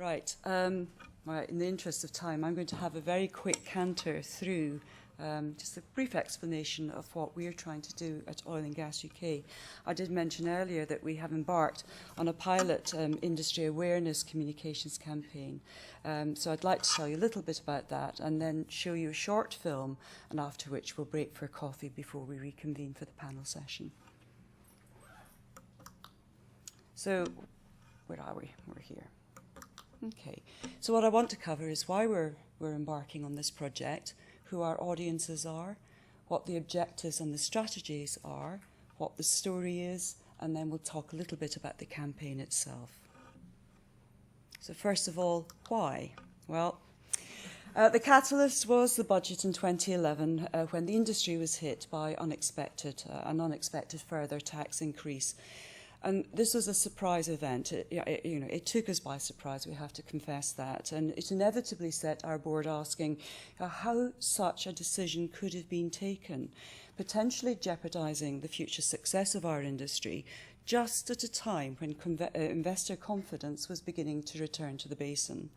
Right. Right. In the interest of time, I'm going to have a very quick canter through just a brief explanation of what we're trying to do at Oil and Gas UK. I did mention earlier that we have embarked on a pilot industry awareness communications campaign. So I'd like to tell you a little bit about that and then show you a short film, and after which we'll break for coffee before we reconvene for the panel session. So where are we? We're here. Okay. So what I want to cover is why we're embarking on this project, who our audiences are, what the objectives and the strategies are, what the story is, and then we'll talk a little bit about the campaign itself. So first of all, why? Well, the catalyst was the budget in 2011 when the industry was hit by an unexpected further tax increase. And this was a surprise event. It took us by surprise, we have to confess that. And it inevitably set our board asking how such a decision could have been taken, potentially jeopardising the future success of our industry, just at a time when investor confidence was beginning to return to the basin.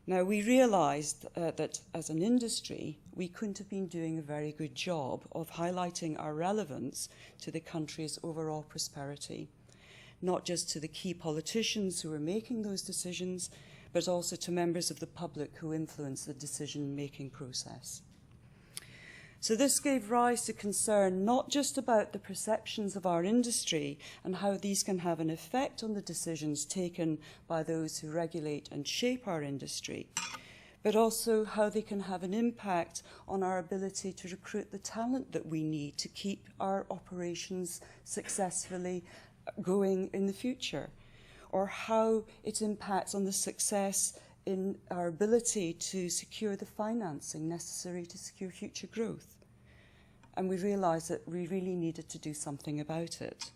Now, we realised that as an industry, we couldn't have been doing a very good job of highlighting our relevance to the country's overall prosperity, not just to the key politicians who were making those decisions, but also to members of the public who influence the decision-making process. So this gave rise to concern not just about the perceptions of our industry and how these can have an effect on the decisions taken by those who regulate and shape our industry, but also how they can have an impact on our ability to recruit the talent that we need to keep our operations successfully going in the future, or how it impacts on the success in our ability to secure the financing necessary to secure future growth. And we realised that we really needed to do something about it.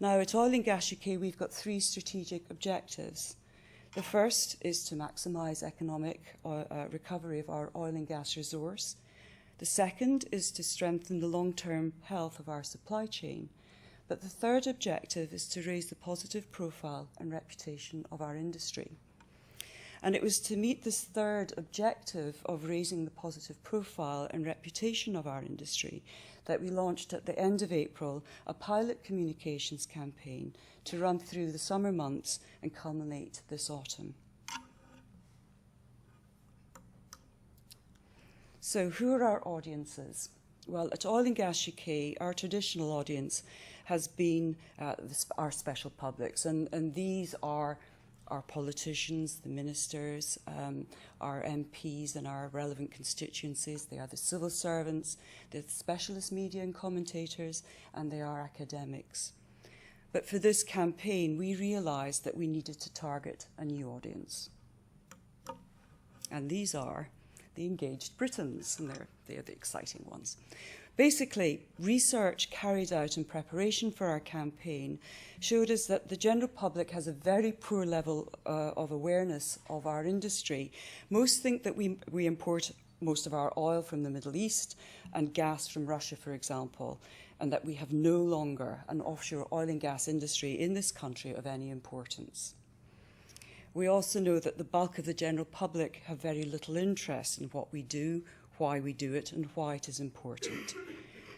Now, at Oil and Gas UK, we've got three strategic objectives. The first is to maximise economic recovery of our oil and gas resource. The second is to strengthen the long-term health of our supply chain. But the third objective is to raise the positive profile and reputation of our industry. And it was to meet this third objective of raising the positive profile and reputation of our industry that we launched at the end of April a pilot communications campaign to run through the summer months and culminate this autumn. So who are our audiences? Well, at Oil and Gas UK, our traditional audience has been our special publics, and these are our politicians, the ministers, our MPs and our relevant constituencies. They are the civil servants, the specialist media and commentators, and they are academics. But for this campaign, we realised that we needed to target a new audience. And these are the engaged Britons, and they're the exciting ones. Basically, research carried out in preparation for our campaign showed us that the general public has a very poor level of awareness of our industry. Most think that we import most of our oil from the Middle East and gas from Russia, for example, and that we have no longer an offshore oil and gas industry in this country of any importance. We also know that the bulk of the general public have very little interest in what we do, why we do it, and why it is important.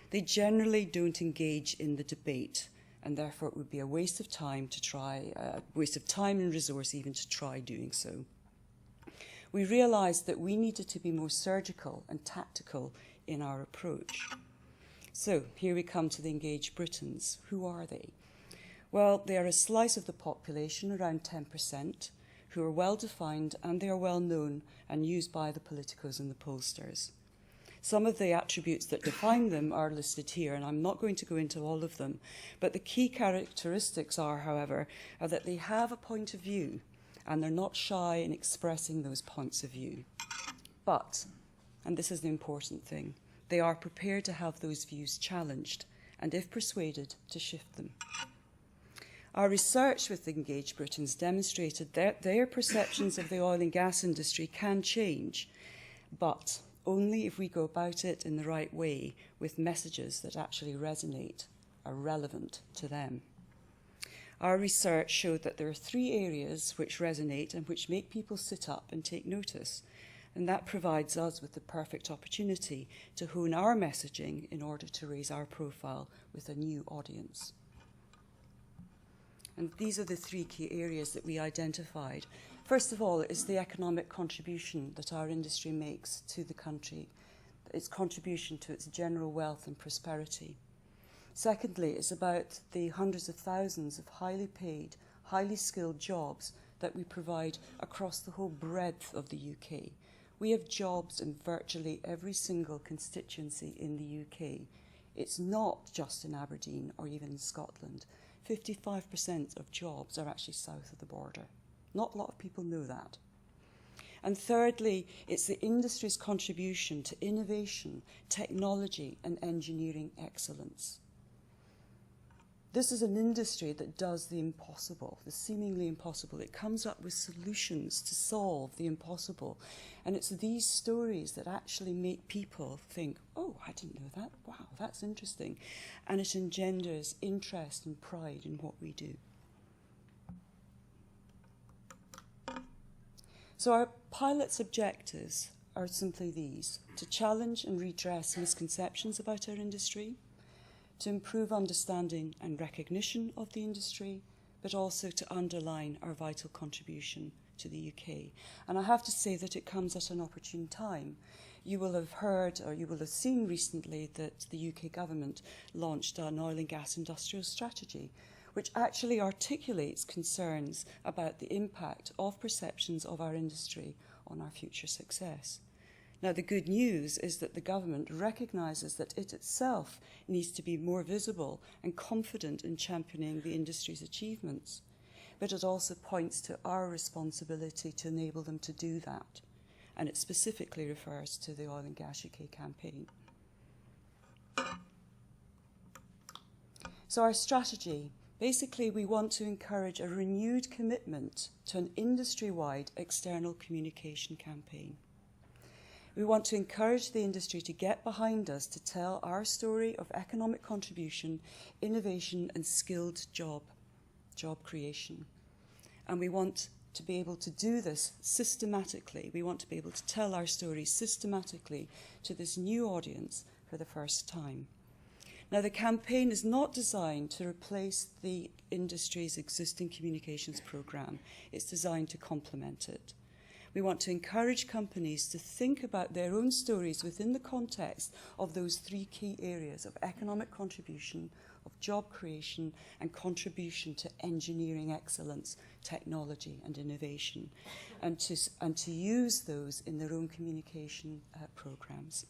They generally don't engage in the debate, and therefore it would be a waste of time and resource even to try doing so. We realised that we needed to be more surgical and tactical in our approach. So here we come to the engaged Britons. Who are they? Well, they are a slice of the population, around 10%, who are well defined and they are well known and used by the politicos and the pollsters. Some of the attributes that define them are listed here, and I'm not going to go into all of them, but the key characteristics are, however, that they have a point of view and they're not shy in expressing those points of view. But, and this is the important thing, they are prepared to have those views challenged and, if persuaded, to shift them. Our research with engaged Britons demonstrated that their perceptions of the oil and gas industry can change, but only if we go about it in the right way with messages that actually resonate, are relevant to them. Our research showed that there are 3 areas which resonate and which make people sit up and take notice. And that provides us with the perfect opportunity to hone our messaging in order to raise our profile with a new audience. And these are the 3 key areas that we identified. First of all, is the economic contribution that our industry makes to the country, its contribution to its general wealth and prosperity. Secondly, it's about the hundreds of thousands of highly paid, highly skilled jobs that we provide across the whole breadth of the UK. We have jobs in virtually every single constituency in the UK. It's not just in Aberdeen or even in Scotland. 55% of jobs are actually south of the border. Not a lot of people know that. And thirdly, it's the industry's contribution to innovation, technology and engineering excellence. This is an industry that does the impossible, the seemingly impossible. It comes up with solutions to solve the impossible. And it's these stories that actually make people think, oh, I didn't know that. Wow, that's interesting. And it engenders interest and pride in what we do. So our pilot's objectives are simply these: to challenge and redress misconceptions about our industry, to improve understanding and recognition of the industry, but also to underline our vital contribution to the UK. And I have to say that it comes at an opportune time. You will have heard, or you will have seen recently, that the UK government launched an oil and gas industrial strategy, which actually articulates concerns about the impact of perceptions of our industry on our future success. Now, the good news is that the government recognises that it itself needs to be more visible and confident in championing the industry's achievements. But it also points to our responsibility to enable them to do that. And it specifically refers to the Oil and Gas UK campaign. So our strategy, basically we want to encourage a renewed commitment to an industry-wide external communication campaign. We want to encourage the industry to get behind us to tell our story of economic contribution, innovation and skilled job creation. And we want to be able to do this systematically. We want to be able to tell our story systematically to this new audience for the first time. Now, the campaign is not designed to replace the industry's existing communications programme. It's designed to complement it. We want to encourage companies to think about their own stories within the context of those 3 key areas of economic contribution, of job creation, and contribution to engineering excellence, technology and innovation, and to use those in their own communication programmes.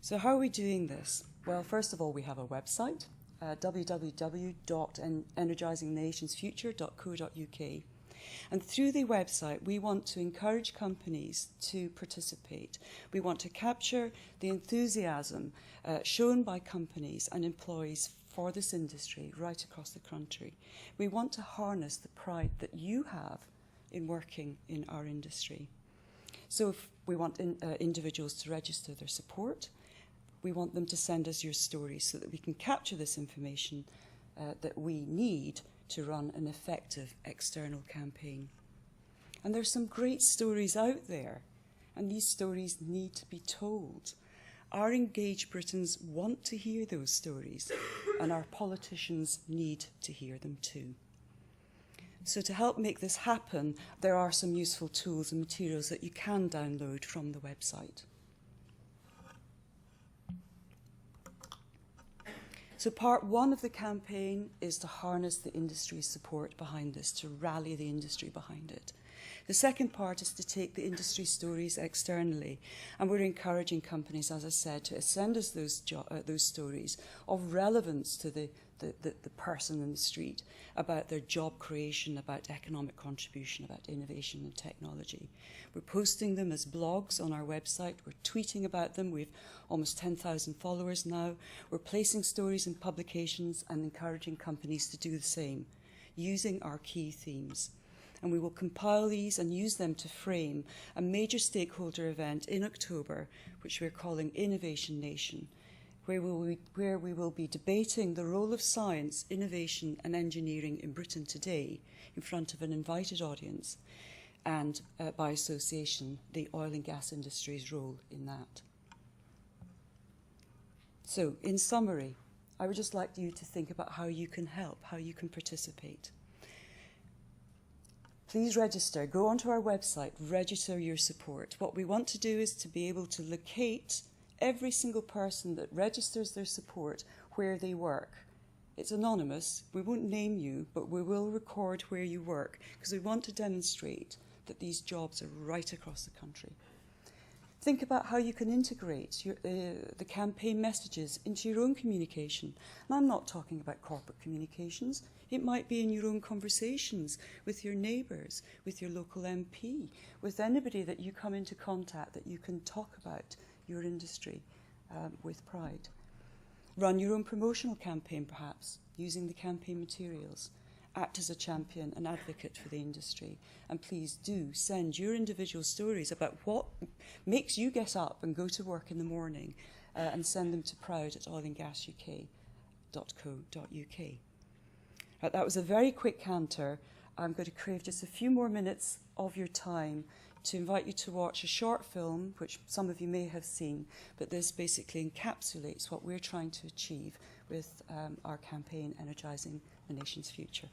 So how are we doing this? Well, first of all, we have a website, www.energisingnationsfuture.co.uk. And through the website, we want to encourage companies to participate. We want to capture the enthusiasm shown by companies and employees for this industry right across the country. We want to harness the pride that you have in working in our industry. So if we want individuals to register their support, we want them to send us your stories so that we can capture this information that we need to run an effective external campaign. And there's some great stories out there, and these stories need to be told. Our engaged Britons want to hear those stories, and our politicians need to hear them too. So to help make this happen, there are some useful tools and materials that you can download from the website. So part 1 of the campaign is to harness the industry's support behind this, to rally the industry behind it. The second part is to take the industry stories externally, and we're encouraging companies, as I said, to send us those stories of relevance to the person in the street, about their job creation, about economic contribution, about innovation and technology. We're posting them as blogs on our website. We're tweeting about them. We've almost 10,000 followers now. We're placing stories in publications and encouraging companies to do the same, using our key themes. And we will compile these and use them to frame a major stakeholder event in October, which we're calling Innovation Nation, where we will be debating the role of science, innovation and engineering in Britain today in front of an invited audience, and by association, the oil and gas industry's role in that. So, in summary, I would just like you to think about how you can help, how you can participate. Please register. Go onto our website, register your support. What we want to do is to be able to locate every single person that registers their support where they work. It's anonymous. We won't name you, but we will record where you work because we want to demonstrate that these jobs are right across the country. Think about how you can integrate the campaign messages into your own communication. And I'm not talking about corporate communications. It might be in your own conversations with your neighbours, with your local MP, with anybody that you come into contact that you can talk about your industry with pride. Run your own promotional campaign, perhaps, using the campaign materials. Act as a champion and advocate for the industry. And please do send your individual stories about what makes you get up and go to work in the morning and send them to proud@oilandgasuk.co.uk. That was a very quick canter. I'm going to crave just a few more minutes of your time to invite you to watch a short film, which some of you may have seen, but this basically encapsulates what we're trying to achieve with our campaign, Energising the Nation's Future.